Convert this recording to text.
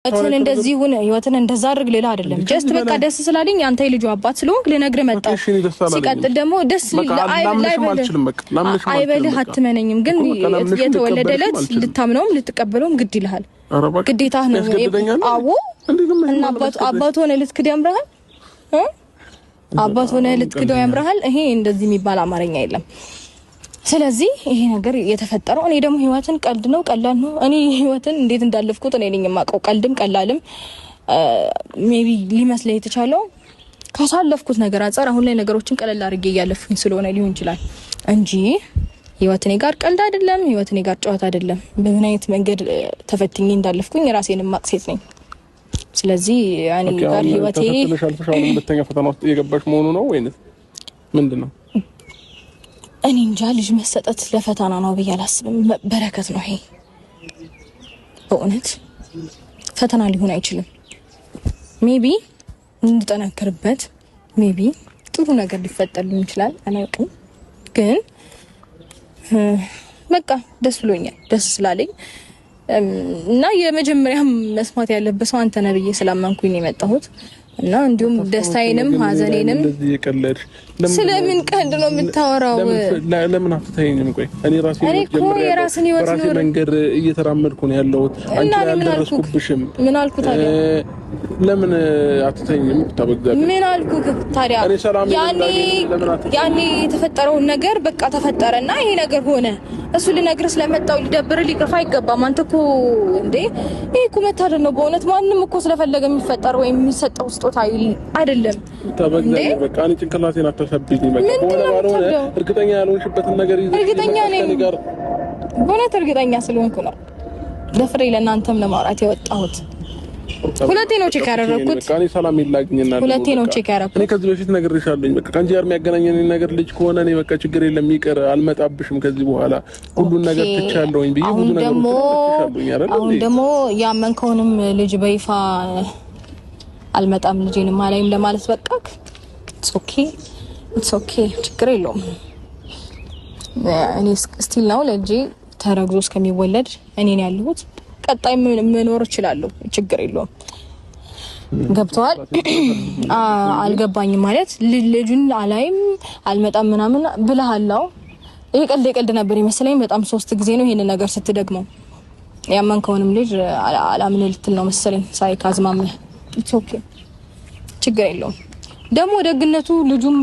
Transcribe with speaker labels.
Speaker 1: አሁን እንደዚህ ሆነ ህይወትን እንደዛ አድርግ ሌላ አይደለም ጀስት በቃ ደስ ስላልኝ አንተ የልጁ አባት ስለሆንክ ልነግርህ መጣሁ ሲቀጥል ደግሞ ደስ አይበልህ አትመነኝም ግን የተወለደለት ልታምነውም ልትቀበለውም ግድ ይልሃል ግዴታ ነው አዎ እና አባቱ ሆነ ልትክድ ያምራል አባቱ ሆነ ልትክደው ያምራል ይሄ እንደዚህ የሚባል አማርኛ የለም ስለዚህ ይሄ ነገር የተፈጠረው እኔ ደግሞ ህይወትን ቀልድ ነው ቀላል ነው እኔ ህይወትን እንዴት እንዳለፍኩት እኔ ነኝ የማውቀው ቀልድም ቀላልም ሜቢ ሊመስል የተቻለው ካሳለፍኩት ነገር አንፃር አሁን ላይ ነገሮችን ቀለል አድርጌ ያለፍኩኝ ስለሆነ ሊሆን ይችላል እንጂ ህይወት እኔ ጋር ቀልድ አይደለም ህይወት እኔ ጋር ጨዋታ አይደለም በምን አይነት መንገድ ተፈትኜ እንዳለፍኩኝ ራሴን ማቅሰት ነኝ ስለዚህ እኔ ጋር ህይወቴ
Speaker 2: ተፈተነሻል ሁለተኛ ፈተና ውስጥ የገባሽ መሆኑ ነው ወይስ ምንድነው
Speaker 1: እኔ እንጃ ልጅ መሰጠት ለፈተና ነው በያላስብም በረከት ነው ይሄ በእውነት ፈተና ሊሆን አይችልም ሜቢ እንድጠነክርበት ሜቢ ጥሩ ነገር ሊፈጠርልኝ ይችላል አላውቅም ግን በቃ ደስ ብሎኛል ደስ ስላለኝ እና የመጀመሪያም መስማት ያለበት ሰው አንተ ነህ ብዬ ስላመንኩኝ ነው የመጣሁት እና እንዲሁም ደስታዬንም ሀዘኔንም
Speaker 2: እንደዚህ የቀለድሽ
Speaker 1: ስለምን ቀልድ ነው የምታወራው
Speaker 2: ለምን አትተይኝም ቆይ እኔ ራሴ መንገድ እየተራመድኩ ነው ያለሁት አንቺ ያልደረስኩብሽም
Speaker 1: ምን አልኩት ታዲያ
Speaker 2: ለምን አትተይኝም ተበግዛት
Speaker 1: ምን አልኩት ታዲያ ያኔ የተፈጠረው ነገር በቃ ተፈጠረና ይሄ ነገር ሆነ እሱ ልነግርህ ስለመጣው ሊደብር ሊቅርፍ አይገባም አንተ እኮ እንዴ ይሄ እኮ መታደል ነው በእውነት ማንንም እኮ ስለፈለገ የሚፈጠር ወይ የሚሰጠው ስጦታ አይደለም
Speaker 2: ተበግዛት በቃ እኔ ጭንቅላቴን አታሰብኝ በቃ እርግጠኛ ያልሆንሽበትን ነገር ይዘሽ
Speaker 1: እርግጠኛ ነኝ በእውነት እርግጠኛ ስለሆንኩ ነው ለፍሬ ለእናንተም ለማውራት የወጣሁት ሁለቴ ነው ቼክ ያደረኩት
Speaker 2: በቃ እኔ ሰላም ይላግኝና
Speaker 1: ሁለቴ ነው ቼክ ያደረኩት
Speaker 2: እኔ ከዚህ በፊት ነግሬሻለሁ በቃ ካንቺ ጋር የሚያገናኘኝ ነገር ልጅ ከሆነ እኔ በቃ ችግር የለም ይቅር አልመጣብሽም ከዚህ በኋላ ሁሉን ነገር ትቻለውኝ ብዬ ሁሉ ነገር ትቻለውኝ አይደል
Speaker 1: አሁን ደግሞ ያመንከውንም ልጅ በይፋ አልመጣም ልጄንም አላይም ለማለት በቃክ ኢትስ ኦኬ ችግር የለውም እኔ ስቲል ነው ልጄ ተረግዞ እስከሚወለድ እኔ ነኝ ያለሁት ቀጣይ መኖር ይችላል ችግር የለውም ገብቷል አልገባኝም ማለት ልጁን አላይም አልመጣም ምናምን ብለሃላው ይሄ ቀልድ ነበር ይመስለኝ በጣም 3 ጊዜ ነው ይሄን ነገር ስትደግመው ያመንከውንም ልጅ አላምን ልትል ነው መሰለኝ ሳይካዝማም ኢትስ ኦኬ ችግር የለውም ደግሞ ደግነቱ ልጁም